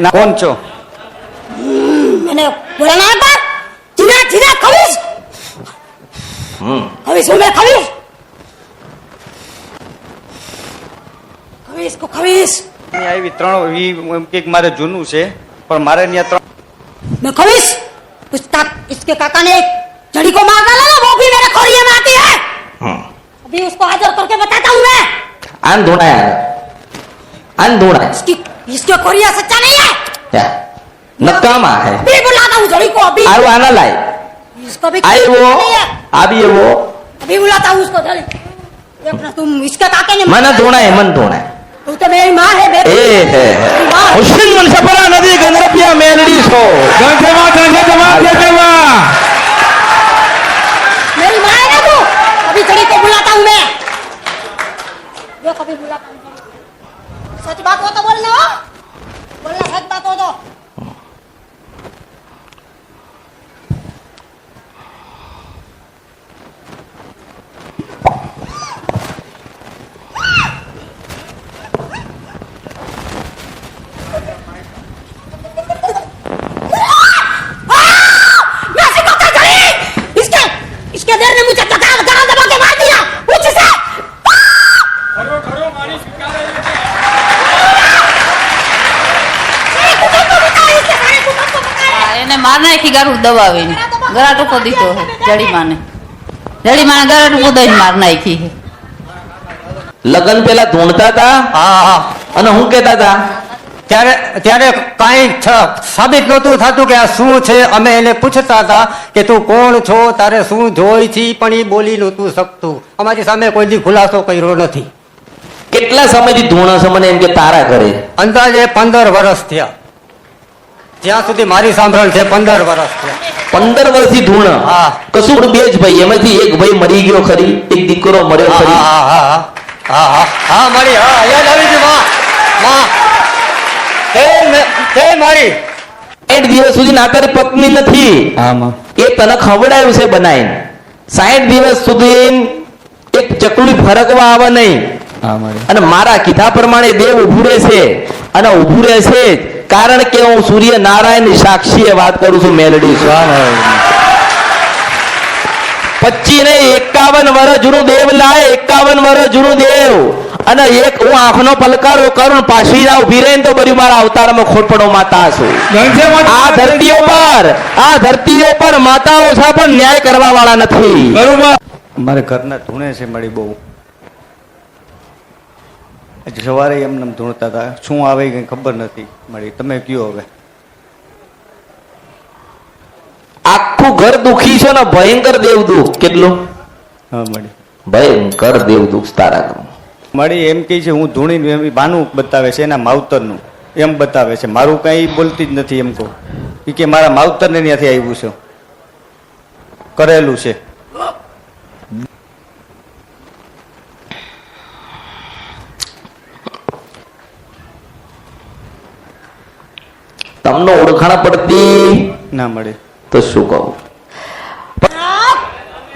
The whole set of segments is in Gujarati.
ના કોણ છો? मैंने बोला ना एक बार, जीना जीना खबीस खबीस हूँ मैं, खबीस खबीस को खबीस અહીંયા આવી ત્રણ એમ કે મારે જૂનું છે પણ મારે ત્યાં ત્રણ मैं खबीस इसके काका ने एक जड़ी को मार डाला ना, वो भी मेरे खोरिये में आती है। अभी उसको हाजिर करके बताता हूँ मैं। आन धोना है, आन धोना है। इसके खोरिया सच्चा नहीं है, क्या नकामा है? अभी बुलाता हूँ जड़ी को, अभी आयो आना लाए, इसको भी आयो वो नहीं है। अभी वो अभी बुलाता हूँ उसको जड़ी। देखना तुम इसके काके ने मन धोना है, मन धोना है। तू तो मेरी माँ है बेटी। मुश्किल मन सपरा नदी गंगरपिया मेलडी सो मेरी माँ है ना तू। अभी जड़ी को बुलाता हूँ मैं, जो कभी बुलाता हूँ। सच बात हो तो बोलना, बोलना सच बात हो तो। इसके देर ने मुझे दबा के मार दिया। उठ से એને માર નાખી ગારું દબાવીને ગરાટો કો દીધો હે જડી માને ગરાટો કો દઈને માર નાખી હે. લગન પેલા ધૂણતા હતા હા અને હું કહેતા હતા ત્યારે કાંઈ સાબિત નહોતું થતું કે આ શું છે. અમે એને પૂછતા હતા કે તું કોણ છો, તારે શું જોઈ છે, પણ એ બોલી નહોતું શકતું. અમારી સામે કોઈ દી ખુલાસો કર્યો નથી. કેટલા સમયથી ધૂણો છે મને એમ કે તારા ઘરે? અંદાજે 15 વર્ષ થયા, જ્યાં સુધી મારી સાંભળણ છે 15 વર્ષ થયા. 15 વર્ષથી ધૂણ? હા. કસુર બે જ ભાઈ, એમાંથી એક ભાઈ મરી ગયો ખરી, એક દીકરો મર્યો ખરી. હા મળી, હા યાદ આવી ગયું. માં તે મારી 60 દિવસ સુધી ના તારી પત્ની નથી, એ તને ખવડાયું છે બનાવીને. 60 દિવસ સુધી એક ચકલી ફરકવા આવે નહીં. અને મારા કીધા પ્રમાણે દેવ ઉભું રહેશે અને ઉભું રહેશે જ, કારણ કે હું સૂર્ય નારાયણ સાક્ષીએ વાત કરું છું. મેલડી 25 ને 51 વર્ષ જૂનું દેવ લાય, 51 વર્ષ જૂનું દેવ. અને એક હું આંખનો પલકારો કરું પાછી ના ઉભી રહીને તો બધું મારા અવતારમાં ખોટપડો માતા છું. આ ધરતી ઉપર માતાઓ છે પણ ન્યાય કરવા વાળા નથી. અમારે ઘરના ધૂણે છે મળી બહુ. સવારે એમને ધૂણતા હતા, શું આવે કઈ ખબર નથી મળી. તમે કયો હવે? આખું ઘર દુખી છે ને ભયંકર દેવ દુઃખ. કેટલું? હા મળી ભયંકર દેવ દુઃખ તારા મળી. એમ કહે છે હું ધૂણીને એમ બાનું બતાવે છે, એના માવતરનું એમ બતાવે છે. મારું કઈ બોલતી જ નથી એમ કહું. એ કે મારા માવતરને ત્યાંથી આવ્યું છે, કરેલું છે. તમને ઓળખાણ પડતી ના મળે તો શું કહું?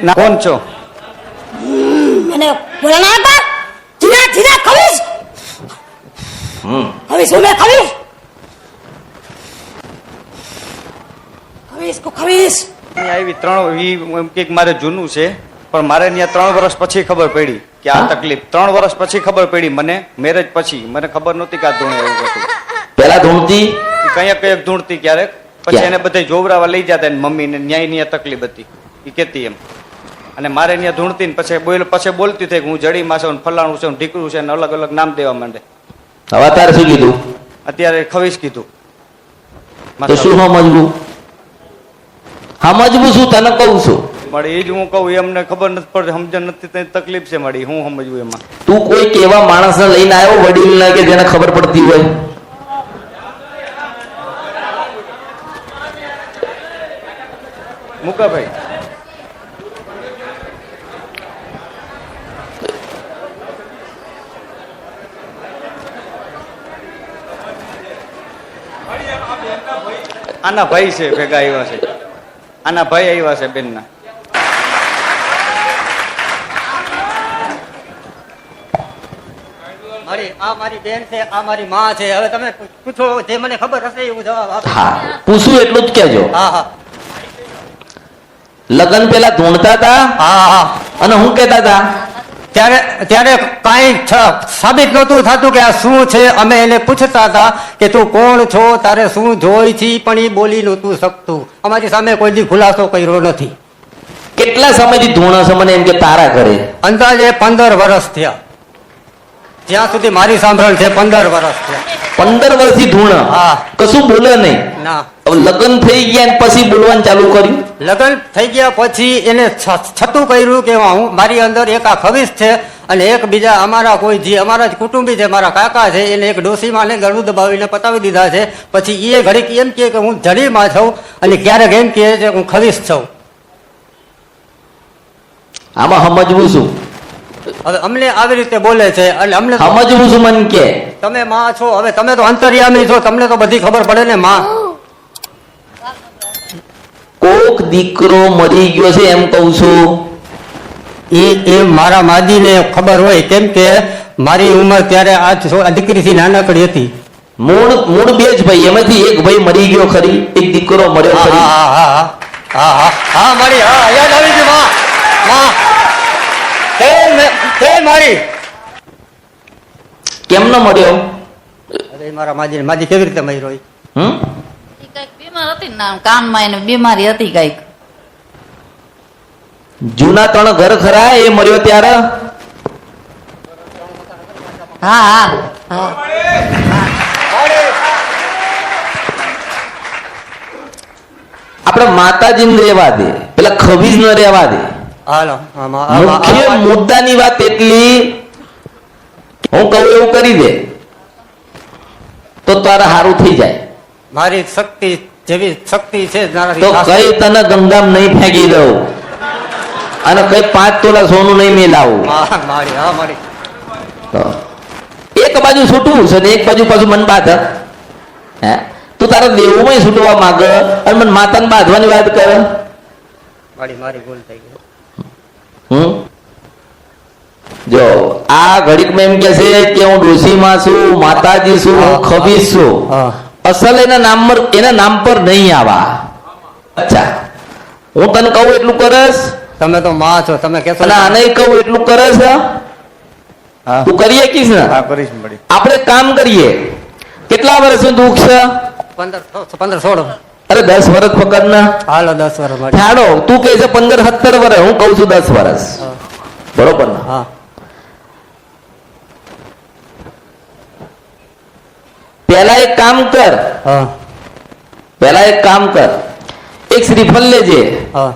ના કોણ છો? मैंने बोला ना एक बार, जीना जीना खबीस खबीस हूँ मैं, खबीस खबीस को खबीस અહીંયા આવી ત્રણ એમ કે મારે જૂનું છે પણ મારે ત્યાં 3 વર્ષ પછી ખબર પડી કે આ તકલીફ. 3 વર્ષ પછી ખબર પડી મને, મેરેજ પછી. મને ખબર નહોતી કે આ ધૂણે એવું હતું. પેલા ધૂણતી કયાક ધૂણતી ક્યારેક, પછી એને બધા જોવરાવા લઈ જતા મમ્મી ને, ન્યાય તકલીફ હતી એ કેતી એમ. અને મારે ત્યાં ધૂણતી ને પછી બોલતી થઈ કે હું જડીમાં છું, ફલાણું છે, ઢીકરું છે, અલગ અલગ નામ દેવા માંડે. હવે તારે શું કીધું? અત્યારે ખવીસ કીધું. તો શું સમજવું? સમજવું શું તને કહું છું? મારી એ જ હું કહું, એમને ખબર નથી પડતી, સમજણ નથી, તકલીફ છે મારી. હું સમજવું એમાં? તું કોઈ કેવા માણસને લઈને આવ્યો વડીલ ને કે જેને ખબર પડતી હોય? મુકાભાઈ આના ભાઈ છે, ભેગા આવ્યા છે. આના ભાઈ આવ્યા છે બેનના. મારી આ મારી બેન છે, આ મારી માં છે. હવે તમે પૂછો, જે મને ખબર હશે એવું જવાબ આપો. હા પૂછું એટલું જ કહેજો. હા હા લગ્ન પેલા ધૂણતા હતા હા હા. અને હું કહેતા હતા ત્યારે કાંઈ સાબિત નહોતું થતું કે આ શું છે. અમે એને પૂછતા હતા કે તું કોણ છો, તારે શું જોઈ છી, પણ એ બોલી નહોતું શકતું. અમારી સામે કોઈ દી ખુલાસો કર્યો નથી. કેટલા સમયથી ધૂણો છે મને એમ કે તારા ઘરે? અંદાજે 15 વર્ષ થયા, જ્યાં સુધી મારી સાંભળણ છે 15 વર્ષ થયા. 15 વર્ષથી ધૂણ? હા. કશું બોલે નહીં? ના. હવે લગ્ન થઈ ગયા ને પછી બોલવાનું ચાલુ કર્યું? લગ્ન થઈ ગયા પછી એને છતું કર્યું કે હું મારી અંદર એક આ ખવીશ છે અને એક બીજા અમારા કોઈ જે અમારા જ કુટુંબી છે, મારા કાકા છે, એને એક ડોસીમાં ને ગળું દબાવીને પતાવી દીધા છે. પછી એ ઘડીક એમ કહે કે હું જડીમાં છું અને ક્યારેક એમ કહે છે હું ખવીશ છું. આમાં સમજવું શું? હવે અમને આવી રીતે બોલે છે અને અમને તો સમજવું શું મન કે? તમે માં છો, હવે તમે તો અંતર્યામી છો, તમને તો બધી ખબર પડે ને માં. કોક દીકરો મરી ગયો છે એમ કહું છું? એ મારા માજીને ખબર હોય, કેમ કે મારી ઉંમર ત્યારે આ દીકરીથી નાનકડી હતી. મૂળ બે જ ભાઈ, એમાંથી એક ભાઈ મરી ગયો ખરી? એક દીકરો મર્યો હા ખરી? હા હા હા હા હા મારી, હા યાદ આવી ગયું. માં માં તે મારી કેમ ન મર્યો? અરે મારા માજી કેવી રીતે મરી હોય? હમ ઈ કઈક બીમાર હતી ને, આમ કાનમાં એને બીમારી હતી કઈક. જૂના 3 ઘર ખરા એ મર્યો ત્યારે? હા હા હા. આપણે માતાજીને રહેવા દે, પેલા ખવીજ ન રહેવા દે. હાલો મુખ્ય મુદ્દાની વાત એટલી, હું કહું એવું કરી દે તો તારે સારું થઈ જાય. મારી શક્તિ જેવી શક્તિ છે તો કઈ તને ગંગામ નહીં ફેંકી દઉં અને કઈ 5 તોલા સોનું નહીં મેલાવું. મારી હા મારી તો એક બાજુ છૂટવું છે ને એક બાજુ પાછું મન બાંધ. હે તું તારા દેવુંમાં છૂટવા માંગે અને મને માતાને બાંધવાની વાત કરે. મારી ભૂલ થઈ ગઈ. જો આ ઘડીકમાં એમ કે છે કે હું ડોશીમાં છું, માતાજી છું, હું ખબીશ છું. અસલ એના નામ પર નહીં આવા. અચ્છા હું તને કહું એટલું કરસ? તમે તો માં છો, તમે કેશો અને આને કહું એટલું કરસ? તું કરી શકીશ ને? હા કરીશ મળી. આપણે કામ કરીએ. કેટલા વર્ષનું દુઃખ છે? 15-16. અરે 10 વર્ષ પકડ ને. હાલો 10 વર્ષ માટે છાડો, તું કહે છે 15-17 વર્ષ, હું કઉ છું 10 વર્ષ. બરોબર ને? હા પેલા એક કામ કર, હા એક શ્રીફળ લેજે, હા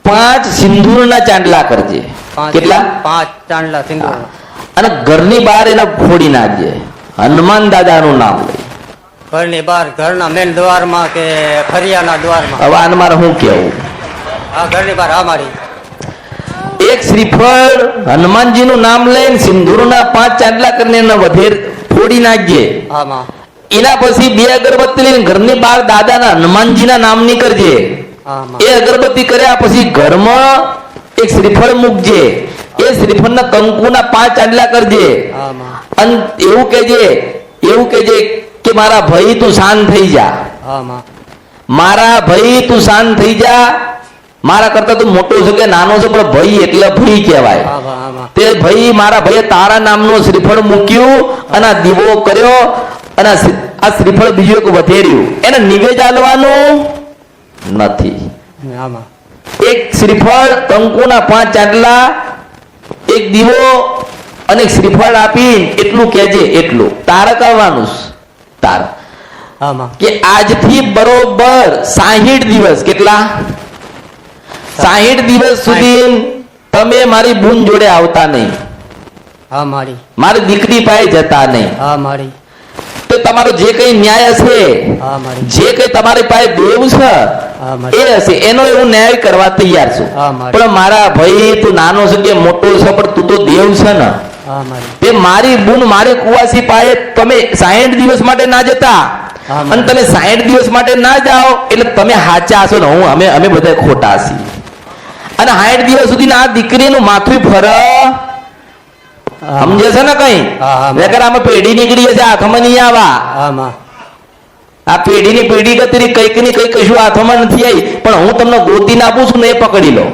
5 સિંદૂરના ચાંદલા કરજે. કેટલા? 5 ચાંદલા સિંદૂર. અને ઘરની બહાર એને ફોડી નાખજે, હનુમાન દાદાનું નામ લઈ. ઘરની બહાર, ઘરના મેન દ્વારમાં કે ફરિયાના દ્વારમાં? હવે આને મારે શું કેવું? હા ઘરની બહાર. હા મારી એક શ્રીફળ હનુમાનજીનું નામ લઈને સિંદૂરના 5 ચાંદલા કરીને એને વધેર ફોડી નાખજે. હા માં. એના પછી 2 અગરબત્તી લઈને ઘરની બહાર દાદાના હનુમાનજીના નામની કરજે. હા માં. એ અગરબત્તી કર્યા પછી ઘરમાં એક શ્રીફળ મૂકજે. એ શ્રીફળના કંકુના 5 ચાંદલા કરજે. હા માં. અને એવું કહેજે કે મારા ભાઈ તું શાંત થઈ જા. હા માં. મારા ભાઈ તું શાંત થઈ જા. મારા કરતા તું મોટો છે કે નાનો છે પણ ભાઈ એટલે ભાઈ કહેવાય. હા માં. હા માં. તે ભાઈ મારા ભાઈએ તારા નામનો શ્રીફળ મૂક્યું અને આ દીવો કર્યો અને આ શ્રીફળ બીજું એક વધેર્યું, એને નિવેદ આલવાનું નથી. હા માં. એક શ્રીફળ, કંકુના 5 ચાંદલા, એક દીવો અને એક શ્રીફળ આપી એટલું કહેજે. એટલું તારે કરવાનું તારે હા માં. કે આજથી બરોબર 60 દિવસ, કેટલા? 60 દિવસ સુધી તમે મારી બૂન જોડે આવતા નહીં, હા મારી. મારી દીકરી પાસે જતા નહીં. હા મારી. તો તમારો જે કઈ ન્યાય હશે, હા મારી. જે કઈ તમારી પાસે દેવ છે હા મારી. એ હશે એનો હું ન્યાય કરવા તૈયાર છું. હા મારી. પણ મારા ભાઈ તું નાનો છે કે મોટો છે પણ તું તો દેવ છે ને. હા મારી. તે મારી બૂન મારી કુવાસી પાસે તમે 60 દિવસ માટે ના જતા હા અને તમે 60 દિવસ માટે ના જાઓ એટલે તમે સાચા હશો ને અમે બધા ખોટા છીએ. અને 60 દિવસ સુધી આ દીકરીનું માથું ફર હા. સમજે છે ને કઈ હા, હા. નકર આમાં પેઢી નીકળી છે હાથમાં નહીં આવા આમાં આ પેઢીની પેઢી ગતરી કઈક ની કઈક કશું હાથમાં નથી આવી પણ હું તમને ગોતીને આપું છું ને એ પકડી લો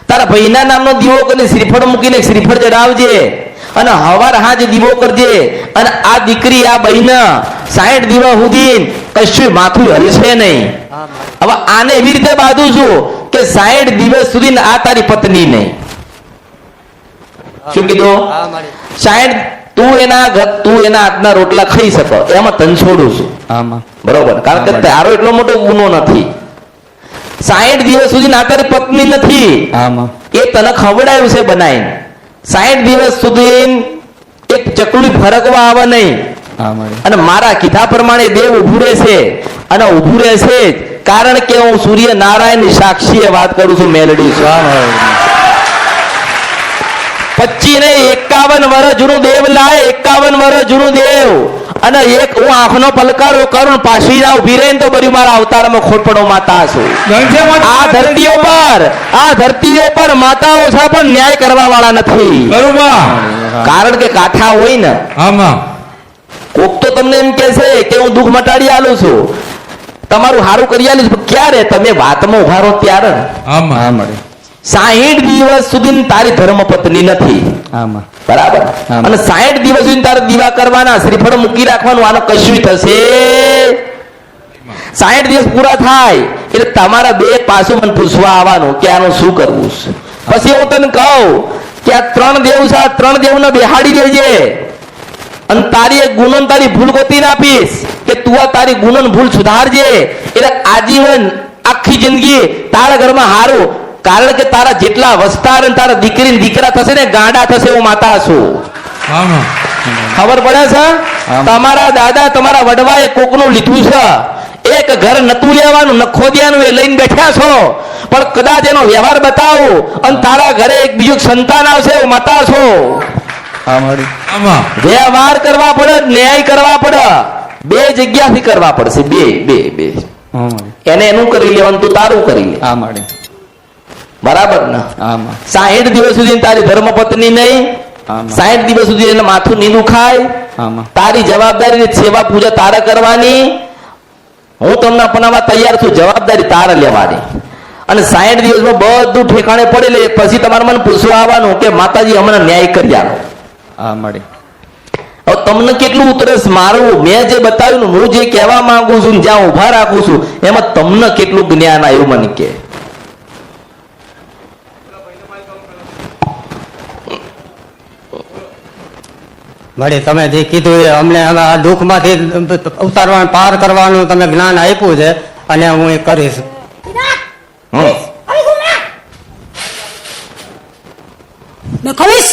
તારા ભાઈના નામનો દીવો કરીને શ્રીફળ મૂકીને શ્રીફળ ચડાવજે અને હવાર હાજ દીવો કરજે અને આ દીકરી આ બહેન 60 દિવસ સુધી કશું માથું હલશે નહીં હવે આને એવી રીતે બાંધું છું કે 60 દિવસ સુધી આ તારી પત્ની નહીં શું કીધું હા મારી 60 તું એના હાથના રોટલા ખાઈ શકો એમાં તને છોડું છું આમાં બરોબર કારણ કે તારો એટલો મોટો ગુનો નથી 60 દિવસ સુધી આ તારી પત્ની નથી આમાં એ તને ખવડાવ્યું છે બનાવીને 60 દિવસ સુધી એક ચકલું ફરકવા આવે નહીં અને મારા કીધા પ્રમાણે દેવ ઉભું રહેશે અને ઉભું રહેશે જ કારણ કે હું સૂર્ય નારાયણ સાક્ષીએ વાત કરું છું મેલડી છું 25 ને 51 વર્ષ જૂનું દેવ લાય 51 વર્ષ જૂનું દેવ અને એક હું આંખનો પલકારો કરું પાછી ના ઉભી રહીને તો બરી મારા અવતારમાં ખોટપડો માતા છું આ ધરતી ઉપર માતાઓ છે પણ ન્યાય કરવા વાળા નથી કારણ કે કાઠા હોય ને કોક તો તમને એમ કે છે કે હું દુઃખ મટાડી આલું છું તમારું સારું કરી આલું છું ક્યારે તમે વાતમાં ઉભા રહો ત્યારે 60 દિવસ સુધી તારી ધર્મપત્ની નથી બરાબર અને 60 દિવસ સુધી તારે દીવા કરવાના શ્રીફળ મૂકી રાખવાનું આનો કશું થશે 60 દિવસ પૂરા થાય એટલે તમારા બે પાછું મને પૂછવા આવવાનું કે આનું શું કરવું છે પછી હું તને કહું કે આ 3 દેવ છે આ 3 દેવને બેહાડી દેજે અને તારી એક ગુનો તારી ભૂલ ગોતીને આપીશ કે તું આ તારી ગુનો ભૂલ સુધારજે એટલે આજીવન આખી જિંદગી તારા ઘરમાં હારું કારણ કે તારા જેટલા વસ્તાર અને તારા દીકરી દીકરા થશે ને ગાંડા થશે હું માતા છું ખબર પડે છે તમારા દાદા તમારા વડવાએ કોકનું લીધું છે એક ઘર નતું લેવાનું નખોદિયાનું એ લઈને બેઠા છો પણ કદાચ એનો વ્યવહાર બતાવો અને તારા ઘરે એક બીજું સંતાન આવશે હું માતા છો વ્યવહાર કરવા પડે ન્યાય કરવા પડે બે જગ્યાથી કરવા પડશે બે એને એનું કરી લેવાનું તું તારું કરી લે બરાબર ને 60 દિવસ સુધી તારી ધર્મપત્ની નહીં 60 દિવસ સુધી એને માથું નહીં દુખાય તારી જવાબદારી સેવા પૂજા તારે કરવાની હું તમને અપનાવવા તૈયાર છું જવાબદારી તારે લેવાની અને 60 દિવસમાં બધું ઠેકાણે પડે લે પછી તમારે મને પૂછવા આવવાનું કે માતાજી હમણાં ન્યાય કરી આલો હવે તમને કેટલું ઉતરસ મારું મેં જે બતાવ્યું હું જે કહેવા માંગુ છું જ્યાં ઉભા રાખું છું એમાં તમને કેટલું જ્ઞાન આવ્યું મને કે મળી તમે જે કીધું એ અમને હવે આ દુઃખમાંથી ઉતારવાનું પાર કરવાનું તમે જ્ઞાન આપ્યું છે અને હું એ કરીશ मैं खबीस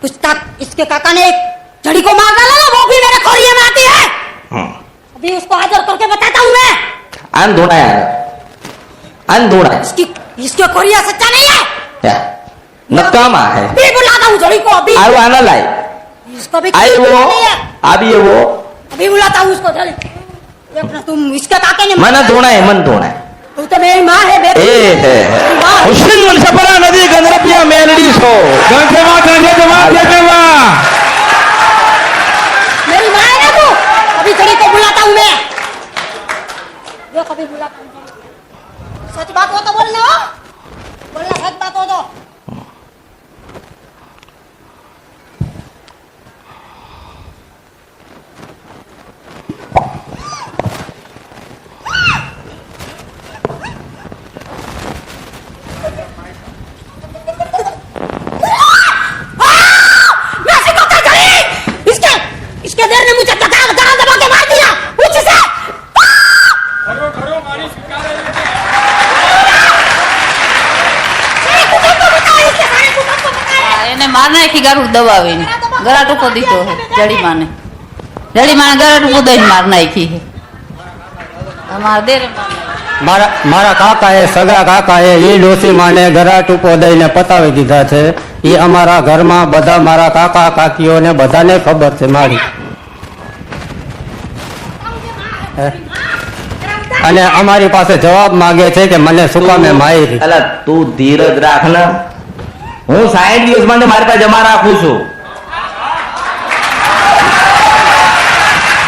पूछता इसके काका ने एक जड़ी को मार डाला ना वो भी मेरे खोरिये में आती है अभी उसको हाजिर करके बताता हूँ मैं આન ધોળા इसके खोरिया सच्चा नहीं है નકામા હે अभी बुलाता हूँ जड़ी को अभी આવો આના લાય इसको भी આવ્યો આવી એવો अभी बुलाता हूँ उसको जल्दी देखना तुम इसके काके ने મને ધોણાય મન ધોણાય तू तो मेरी माँ है बेटी એ હે હુસેન મનસપરા નદી ગંધરપિયા મેલડી છો मेरी माँ है ना तू अभी जड़ी को बुलाता हूँ मैं देख अभी बुलाता हूँ सच बात हो तो बोलना सच बात हो तो इसके देर ने मुझे दबा के मार दिया मुझसे એને માર નાખી ગારું દબાવીને ગળા ટૂંકો દીધો હે જડીમાને ગળા ટૂંકો દઈને માર નાખી હે અમારા દેર મારા કાકાએ સગા કાકાએ એ ડોસી માને ગરા ટૂંકો દઈને પતાવી દીધા છે એ અમારા ઘરમાં બધા મારા કાકા કાકીઓને બધાને ખબર છે મારી અને અમારી પાસે જવાબ માંગે છે કે મને શું કામે મારી અલા તું ધીરજ રાખ ને હું 60 દિવસ માટે મારી પાસે જમા રાખું છું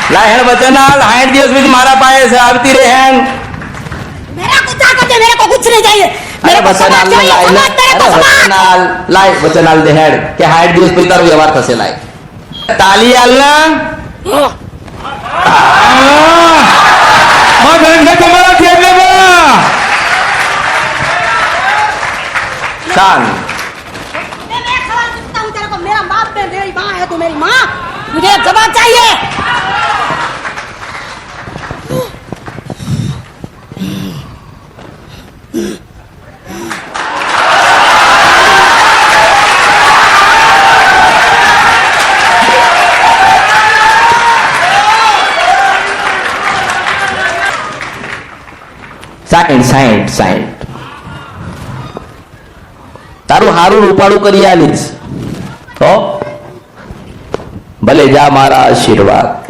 લા હેણ વચન હાલ 60 દિવસ સુધી મારા પાસે છે આવતી રહે હેણ मेरा कुछ ताकत है मेरे को कुछ नहीं चाहिए मेरे को વચન હાલ समाज चाहिए લાય समाज मेरे को समाज વચન હાલ લાય વચન હાલ દે હેડ કે 60 દિવસ પછી તારો વ્યવહાર થશે લાય તાલી હાલ ના તમારા ખેતરમાં શાંત मैं सवाल पूछता हूँ तेरे को मेरा बाप है मेरी माँ है तू मेरी माँ मुझे एक जवाब चाहिए સાઈઠ તારું હારું રૂપાળું કરી આલીશ તો ભલે જા મારા આશીર્વાદ